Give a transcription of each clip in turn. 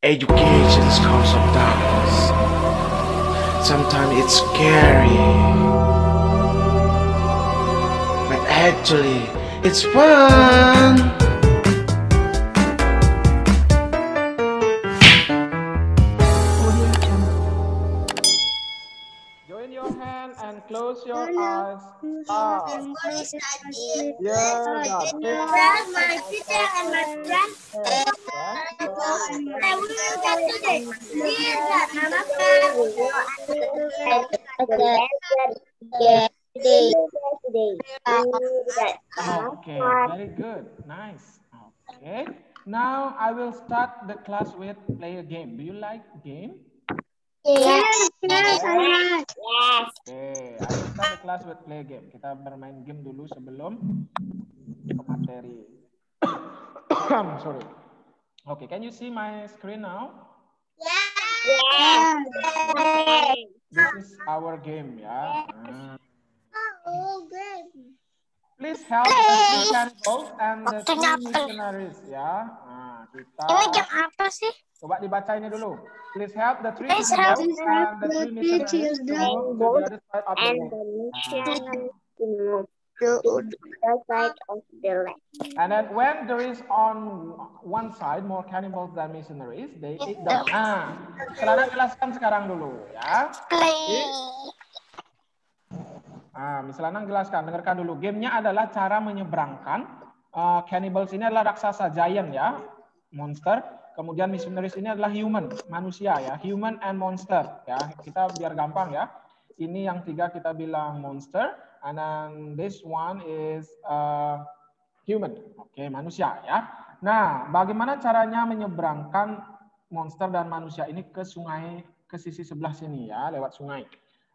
Education's cause of darkness. Sometimes it's scary, but actually it's fun. Join your hand and close your eyes. Start. Yeah, that's it. My teacher and my friend. I will get today. Lihat, nama Okay, very good. Nice. Okay. Now I will start the class with play a game. Do you like game? Yes, I like. Okay, I will start the class with play a game. Kita bermain game dulu sebelum ke materi. Sorry. Okay, can you see my screen now? This is our game, ya. Please help the three cannibals and the three missionaries, ya. Nah, kita. Ini game apa sih? Coba dibaca ini dulu. Please help the three cannibals and the three missionaries to move to the other side of the wall. And then when there is on one side more cannibals than missionaries, they eat them. Ah, Selana jelaskan sekarang dulu, ya. Miss Lanang jelaskan, dengarkan dulu. Gamenya adalah cara menyeberangkan. Cannibals ini adalah raksasa, giant ya, monster. Kemudian missionaries ini adalah human, manusia ya, human and monster ya. Kita biar gampang ya. Ini yang tiga kita bilang monster, and then this one is human, oke, manusia ya. Nah, bagaimana caranya menyeberangkan monster dan manusia ini ke sungai, ke sisi sebelah sini ya, lewat sungai.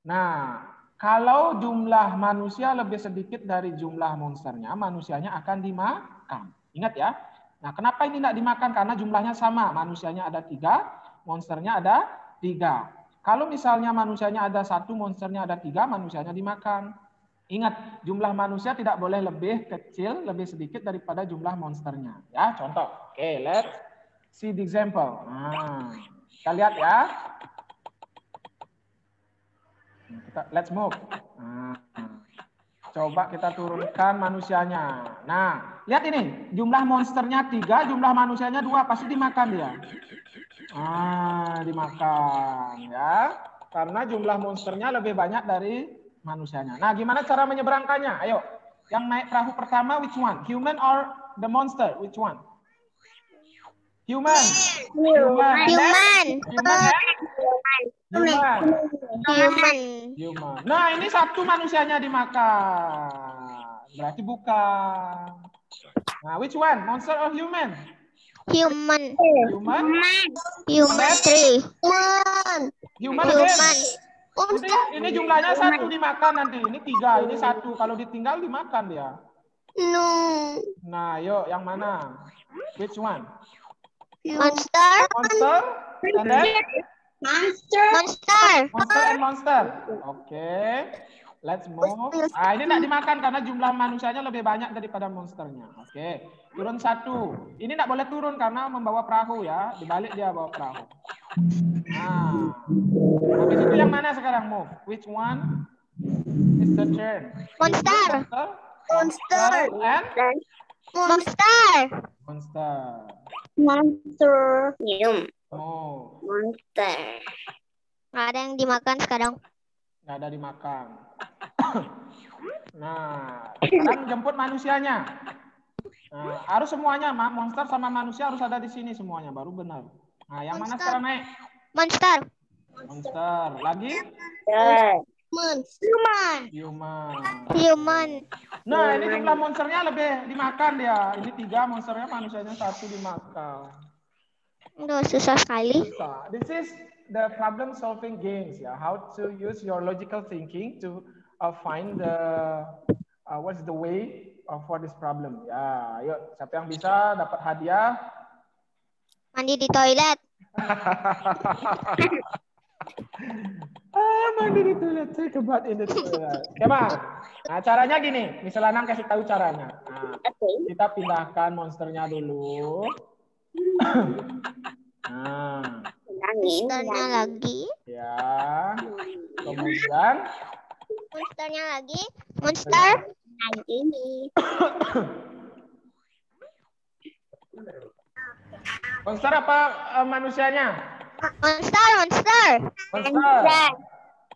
Nah, kalau jumlah manusia lebih sedikit dari jumlah monsternya, manusianya akan dimakan. Ingat ya. Nah, kenapa ini tidak dimakan? Karena jumlahnya sama. Manusianya ada 3, monsternya ada 3. Kalau misalnya manusianya ada 1, monsternya ada 3, manusianya dimakan. Ingat, jumlah manusia tidak boleh lebih kecil, lebih sedikit daripada jumlah monsternya. Ya, contoh. Oke, let's see the example. Nah, kita lihat ya. Let's move. Coba kita turunkan manusianya. Nah, lihat ini. Jumlah monsternya 3, jumlah manusianya 2. Pasti dimakan dia. Dimakan ya. Karena jumlah monsternya lebih banyak dari manusianya. Nah, gimana cara menyeberangkannya? Ayo. Yang naik perahu pertama, which one? Human or the monster? Which one? Human. Human. Nah, ini satu manusianya dimakan. Berarti bukan. Nah, which one? Monster or human? Human. Human 3. Human again. Ini jumlahnya 1 dimakan nanti. Ini 3, ini 1. Kalau ditinggal dimakan dia. No. Nah, yuk yang mana? Which one? Monster. And then? Monster and monster. Oke. Let's move. Ini tidak dimakan karena jumlah manusianya lebih banyak daripada monsternya. Oke. Turun 1. Ini tidak boleh turun karena membawa perahu ya. Dibalik dia bawa perahu. Nah. Habis itu yang mana sekarang move? Which one is the turn? Monster. Oh. Monster. Nggak ada yang dimakan sekarang. Nggak ada dimakan. Nah, sekarang jemput manusianya. Nah, harus semuanya, monster sama manusia harus ada di sini semuanya, baru benar. Nah, yang mana sekarang naik? Monster. Lagi? Human. Nah, ini jumlah monsternya lebih dimakan dia. Ini 3 monsternya, manusianya 1 dimakan. Udah susah sekali. This is the problem solving games ya. How to use your logical thinking to find the what's the way for this problem. Ya, yuk siapa yang bisa dapat hadiah? Mandi di toilet. Mandi di toilet. Take a bath in the toilet. Coba. Nah, caranya gini. Misalnya Anang kasih tahu caranya. Nah, kita pindahkan monsternya dulu. Nah, Monsternya lagi. Ya. Kemudian Monsternya lagi. Monster. Lagi. Monster apa manusianya? Monster. Monster.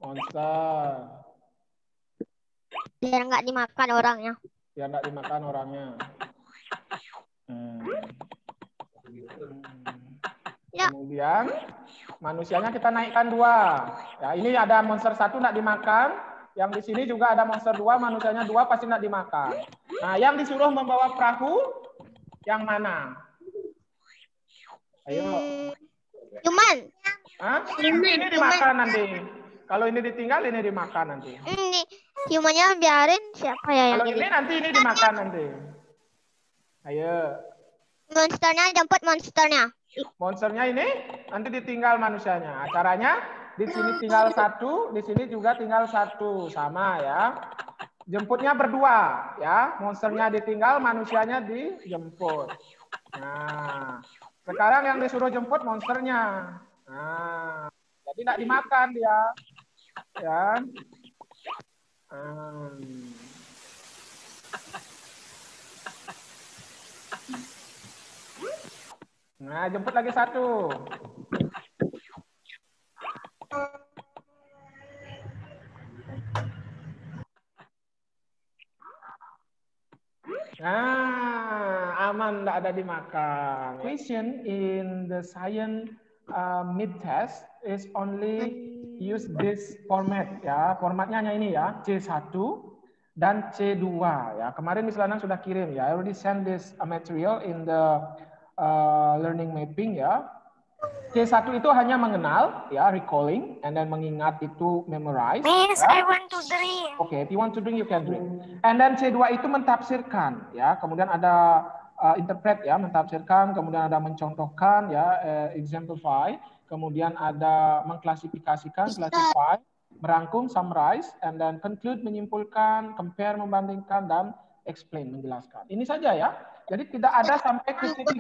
Monster. Biar nggak dimakan orangnya. Biar nggak dimakan orangnya. Ya. Kemudian manusianya kita naikkan 2. Ya, ini ada monster 1 nggak dimakan. Yang di sini juga ada monster 2, manusianya 2 pasti nggak dimakan. Nah, yang disuruh membawa perahu yang mana? Ayo. Human. Hah? Ini dimakan nanti. Kalau ini ditinggal, ini dimakan nanti. Ini humannya biarin siapa ya yang Kalau ini nanti ini dimakan nanti. Ayo. Monsternya jemput monsternya. Monsternya ini nanti ditinggal manusianya. Caranya di sini tinggal 1, di sini juga tinggal 1, sama ya. Jemputnya berdua ya. Monsternya ditinggal, manusianya dijemput. Nah, sekarang yang disuruh jemput monsternya. Nah, jadi tidak dimakan dia. Ya. Nah, jemput lagi 1. Nah, aman, tidak ada dimakan. Question in the science mid test is only use this format ya. Formatnya hanya ini ya, C1 dan C2 ya. Kemarin Miss Lanang sudah kirim ya. I already send this material in the learning mapping ya. C1 itu hanya mengenal ya, recalling, and then mengingat itu memorize. Miss, ya. I want to drink. Oke, if you want to drink, you can drink. And then C2 itu mentafsirkan, ya. Kemudian ada interpret, ya, mentafsirkan. Kemudian ada mencontohkan, ya, exemplify. Kemudian ada mengklasifikasikan, classify. Merangkum, summarize. And then conclude, menyimpulkan. Compare, membandingkan. Dan explain, menjelaskan. Ini saja, ya. Jadi tidak ada sampai ke C3.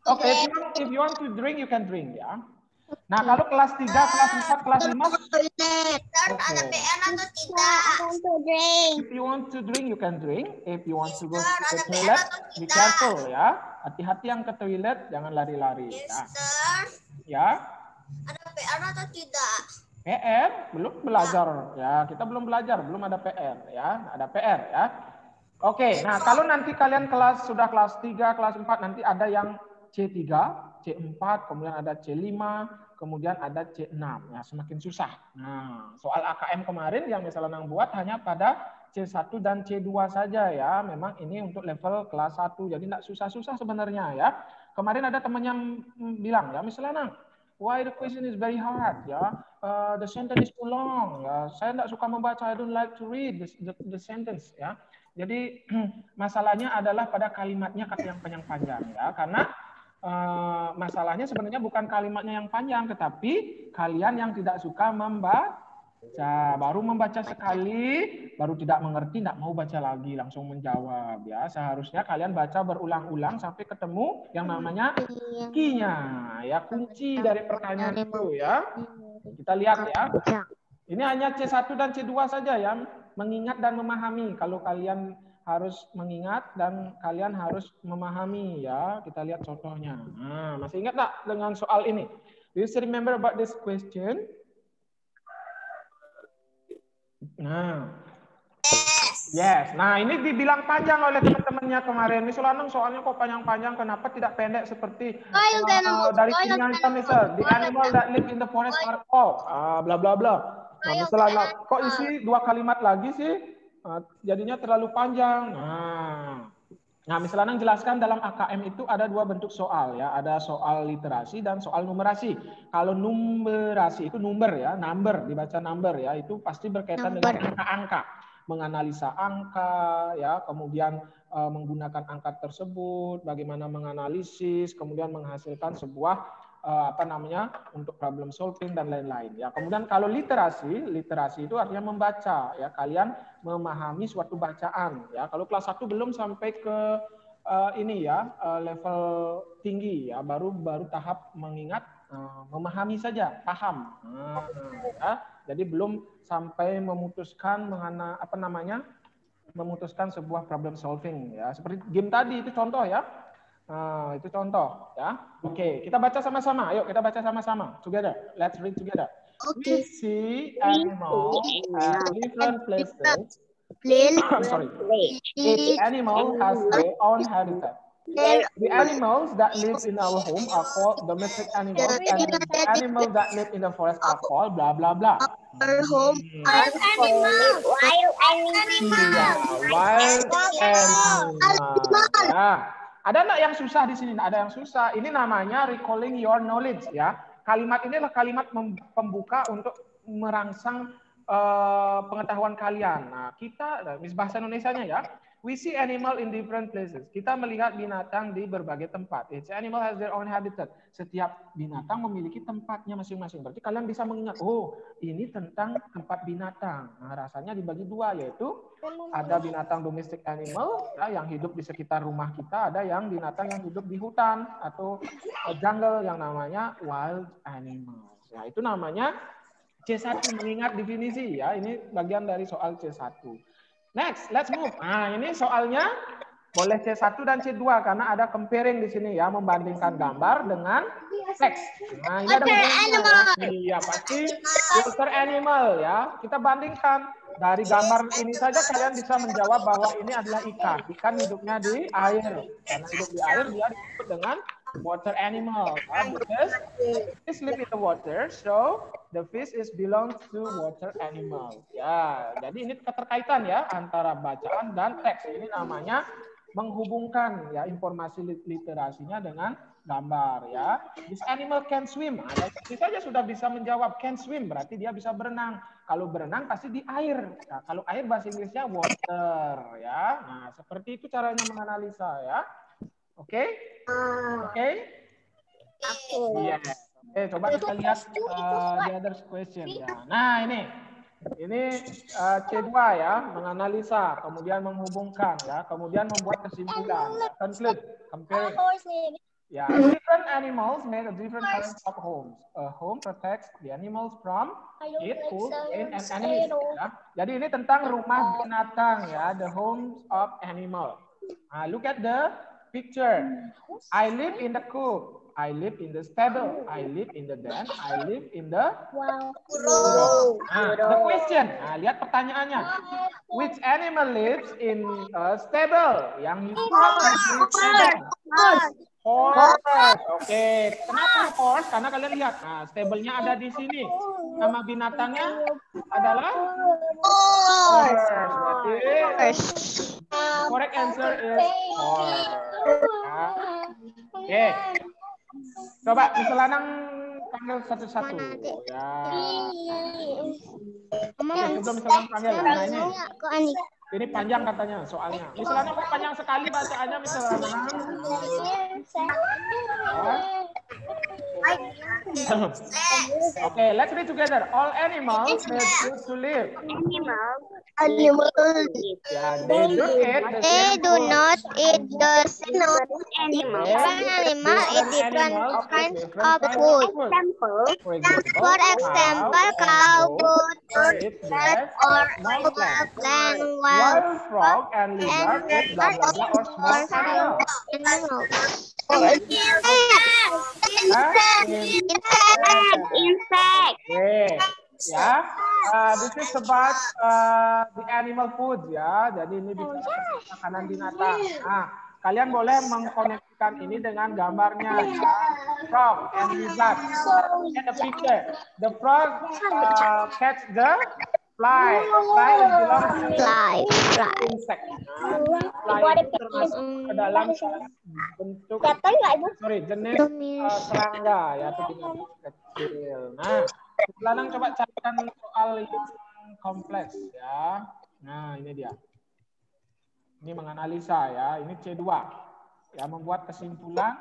Oke, if you want to drink, you can drink, ya. Nah, kalau kelas 3, kelas 4, kelas 5. Ada PR atau tidak? If you want to drink, you can drink. If you want to go to the toilet, be careful ya. Hati-hati yang ke toilet, jangan lari-lari. Ya. Ya. Ada PR atau tidak? PR belum belajar ya. Kita belum belajar, belum ada PR ya. Ada PR ya. Oke, nah kalau nanti kalian sudah kelas 3, kelas 4 nanti ada yang C3, C4, kemudian ada C5, kemudian ada C6. Ya, semakin susah. Nah, soal AKM kemarin yang misalnya buat hanya pada C1 dan C2 saja ya. Memang ini untuk level kelas 1. Jadi tidak susah-susah sebenarnya ya. Kemarin ada teman yang bilang ya, misalnya why the question is very hard ya. The sentence is too long ya. Saya tidak suka membaca, I don't like to read the sentence ya. Jadi masalahnya adalah pada kalimatnya yang panjang-panjang ya. Karena masalahnya sebenarnya bukan kalimatnya yang panjang, tetapi kalian yang tidak suka membaca. Baru membaca sekali, baru tidak mengerti, tidak mau baca lagi, langsung menjawab ya. Seharusnya kalian baca berulang-ulang sampai ketemu yang namanya key-nya ya, kunci dari pertanyaan itu ya. Kita lihat ya. Ini hanya C1 dan C2 saja ya, mengingat dan memahami. Kalau kalian harus mengingat dan kalian harus memahami ya. Kita lihat contohnya. Nah, masih ingat tak dengan soal ini? Do you still remember about this question? Nah. Yes. Nah, ini dibilang panjang oleh teman-temannya kemarin. Misalnya soalnya kok panjang-panjang, kenapa tidak pendek seperti dari kimia kita misal, the animal that live in the forest are called, bla bla bla. Nah, misalnya kok isi 2 kalimat lagi sih? Jadinya terlalu panjang. Nah, misalnya jelaskan dalam AKM itu ada 2 bentuk soal ya, ada soal literasi dan soal numerasi. Kalau numerasi itu number ya, number dibaca number ya, itu pasti berkaitan dengan angka-angka, menganalisa angka ya, kemudian menggunakan angka tersebut, bagaimana menganalisis, kemudian menghasilkan sebuah untuk problem solving dan lain-lain ya. Kemudian kalau literasi itu artinya membaca ya, kalian memahami suatu bacaan ya. Kalau kelas 1 belum sampai ke ini ya, level tinggi ya, baru tahap mengingat, memahami saja, paham. Ya. Jadi belum sampai memutuskan memutuskan sebuah problem solving ya. Seperti game tadi itu contoh ya. Itu contoh ya. Oke, kita baca sama-sama. Ayo kita baca sama-sama. Together. Let's read together. We see animals at different places. Sorry. Each animal has their own habitat. The animals that live in our home are called domestic animals, and the animals that live in the forest are called blah blah blah. Our home are called wild animals. Iya, wild animals. Ya. Ada nggak yang susah di sini? Ada yang susah. Ini namanya recalling your knowledge ya. Kalimat ini adalah kalimat pembuka untuk merangsang pengetahuan kalian. Nah, kita bahasa Indonesianya ya. We see animal in different places. Kita melihat binatang di berbagai tempat. Each animal has their own habitat. Setiap binatang memiliki tempatnya masing-masing. Berarti kalian bisa mengingat, oh ini tentang tempat binatang. Nah, rasanya dibagi dua, yaitu ada binatang domestic animal ya, yang hidup di sekitar rumah kita. Ada yang binatang yang hidup di hutan atau jungle yang namanya wild animals. Ya, itu namanya C1, mengingat definisi ya. Ini bagian dari soal C1. Next, let's move. Nah, ini soalnya boleh C1 dan C2 karena ada comparing di sini ya, membandingkan gambar dengan teks. Nah, ini ada hubungannya. Iya, pasti water animal ya. Kita bandingkan dari gambar ini saja kalian bisa menjawab bahwa ini adalah ikan. Ikan hidupnya di air. Karena hidup di air dia disebut dengan water animal. Because fish live in the water, so the fish is belongs to water animal. Ya, jadi ini keterkaitan ya antara bacaan dan teks. Ini namanya menghubungkan ya informasi literasinya dengan gambar ya. This animal can swim. Nah, dari saja sudah bisa menjawab can swim, berarti dia bisa berenang. Kalau berenang pasti di air. Nah, kalau air bahasa Inggrisnya water ya. Nah, seperti itu caranya menganalisa ya. Oke? Oke? Iya. Oke, coba kita lihat the other question ya. Nah, ini C2 ya, menganalisa, kemudian menghubungkan ya, kemudian membuat kesimpulan, ya. Conclude, comparing. Ya, different animals make a different kind of homes. A home protects the animals from heat, cold, rain, and enemies. Ya. Jadi ini tentang rumah binatang ya, the homes of animal. Nah, look at the picture. I live in the coop. I live in the stable. I live in the den. I live in the burrow. Nah, the question. Nah, lihat pertanyaannya. Which animal lives in a stable? Yang hidup di stable. Horse. Oke. Kenapa horse? Karena kalian lihat. Nah, stable-nya ada di sini. Nama binatangnya adalah horse. Berarti correct answer is horse. Ya. Oke. Coba Miss Lanang panggil satu-satu ya. Oke, sebelum Miss Lanang panggil, nah ini panjang katanya soalnya. Miss Lanang kok panjang sekali bacaannya Miss Lanang. Okay, let's read together. All animals need food to live. Animals. Yeah, they do not eat the same animal. Different animal eat different kinds of food. For example, cow, goat, bird, or plant, wild frog and lizard eat blah blah blah or small animals. Insect. Okay. Ya, this is about the animal food ya. Jadi ini bicara makanan binatang. Nah, kalian boleh mengkoneksikan ini dengan gambarnya. Ya. Frog and lizard. Look at the picture. The frog catch the fly. Fly belongs to insect. Fly itu termasuk ke dalam bentuk jenis serangga ya, atau binatang kecil. Nah, Lanang coba carikan soal yang kompleks ya. Nah, ini dia. Ini menganalisa ya. Ini C2. Ya, membuat kesimpulan,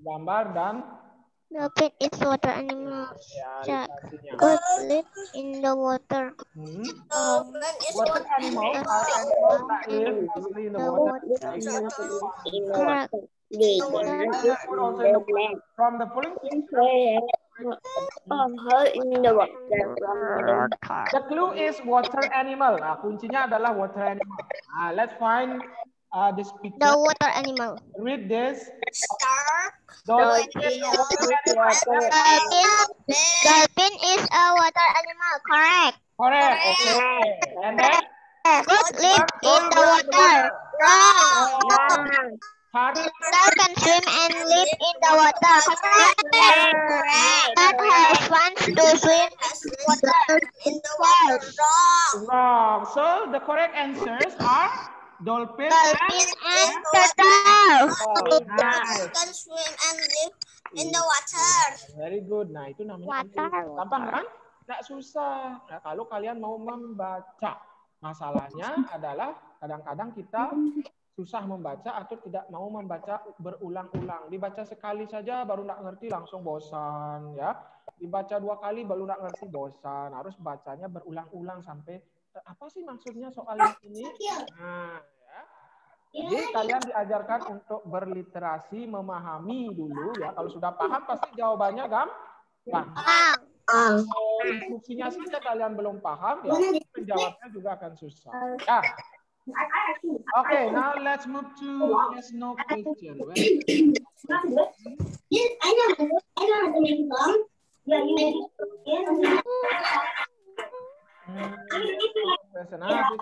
gambar dan Dolphin is water animal. Ya, literasinya. What lives in the water? Water animals are animals that live mostly in the water. Correct. From the following the clue is water animal. Nah, kuncinya adalah water animal. Nah, let's find this picture. The water animal. Read this. Dolphin is a water animal. Dolphin is a water animal. Correct. Correct. Okay. And then What lives in the water? Wrong. Turtle can swim and live in the water. Correct. Turtle has wants to swim in the water. wrong. So the correct answers are dolphin Dolphin and turtle. Oh, nice. Can swim and live in the water. Very good. Nah, itu namanya Water. gampang kan? Nggak susah. Nah, kalau kalian mau membaca. Masalahnya adalah kadang-kadang kita susah membaca atau tidak mau membaca berulang-ulang. Dibaca sekali saja baru nggak ngerti langsung bosan ya. Dibaca 2 kali baru nggak ngerti bosan. Harus bacanya berulang-ulang sampai apa sih maksudnya soal ini? Nah, ya. Jadi kalian diajarkan untuk berliterasi, memahami dulu ya. Kalau sudah paham pasti jawabannya gampang. Instruksinya saja kalian belum paham ya, menjawabnya juga akan susah. Ya. Okay, now let's move to yes no question. Question. This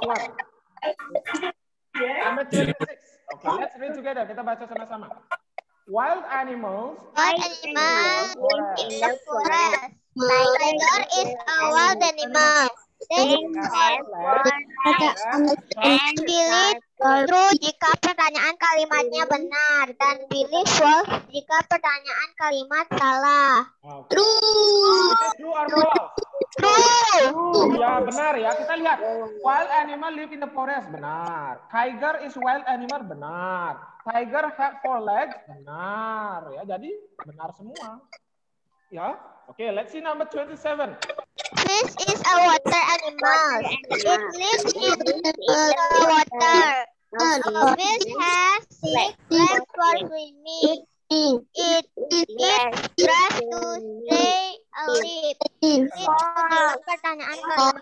one. Number 26. Okay, let's read together. Kita baca sama-sama. Wild animals. Wild animals live in the forest. Tiger is a wild animal. They have and believe true jika pertanyaan kalimatnya benar dan believe false jika pertanyaan kalimat salah. True or false? True. Ya, benar ya. Kita lihat. Wild animal live in the forest. Benar. Tiger is wild animal. Benar. Tiger have 4 legs. Benar. Ya, jadi benar semua. Ya. Okay, let's see number 27. Fish is a water animal. It lives in the water. A fish has 6 legs for swimming. It eats grass to stay alive. Jika pertanyaan kalimat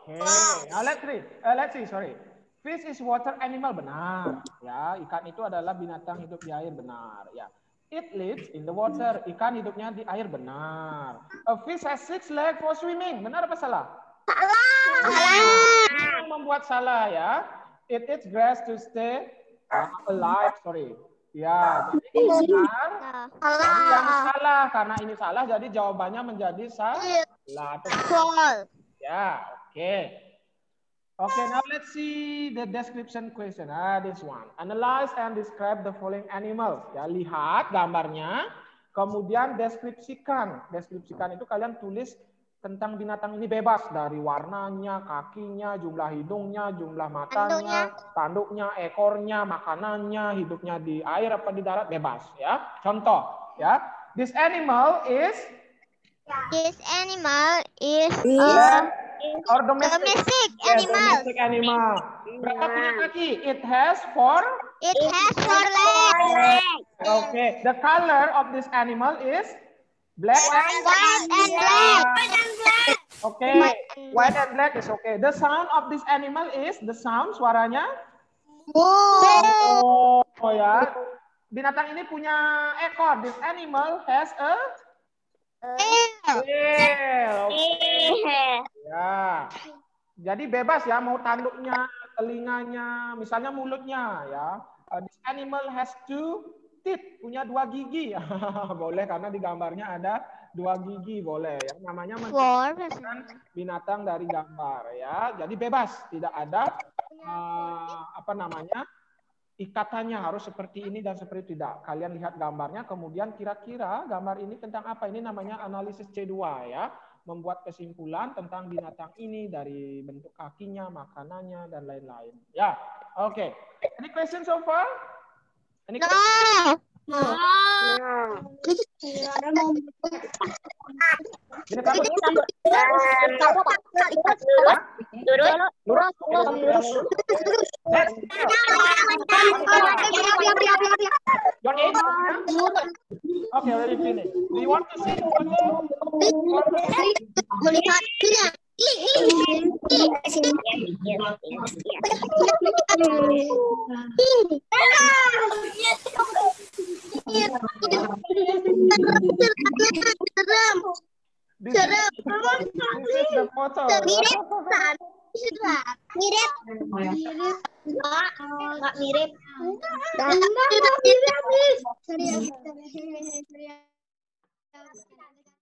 Okay. Now let's read. Let's see. Sorry. Fish is water animal. Benar. Ya, ikan itu adalah binatang hidup di air. Benar. Ya. It lives in the water. Ikan hidupnya di air. Benar. A fish has 6 legs for swimming. Benar apa salah? Salah. Membuat salah ya. It eats grass to stay alive. Sorry. Ya, jadi benar. Yang salah karena ini salah, jadi jawabannya menjadi salah. False. Ya, oke. Okay, now let's see the description question. This one. Analyze and describe the following animals. Ya, lihat gambarnya, kemudian deskripsikan. Deskripsikan itu kalian tulis tentang binatang ini bebas dari warnanya, kakinya, jumlah hidungnya, jumlah matanya, tanduknya, ekornya, makanannya, hidupnya di air apa di darat, bebas ya. Contoh ya. This animal is or domestic animal. Domestic animal. Berapa punya kaki? It has 4 legs. Okay. The color of this animal is black and black. Okay. White and black is okay. The sound of this animal is suaranya. Oh ya. Binatang ini punya ekor. This animal has a tail. Okay. Ya. Jadi bebas ya, mau tanduknya, telinganya, misalnya mulutnya ya. This animal has 2 teeth, punya 2 gigi. Boleh karena di gambarnya ada 2 gigi, boleh ya. Namanya menceritakan binatang dari gambar ya. Jadi bebas, tidak ada ikatannya harus seperti ini dan seperti tidak. Kalian lihat gambarnya, kemudian kira-kira gambar ini tentang apa? Ini namanya analisis C2 ya. Membuat kesimpulan tentang binatang ini dari bentuk kakinya, makanannya, dan lain-lain. Ya, oke. Any questions so far? Any No. Your age? Okay, already finished. Do you want to see This is the photo. Nggak mirip.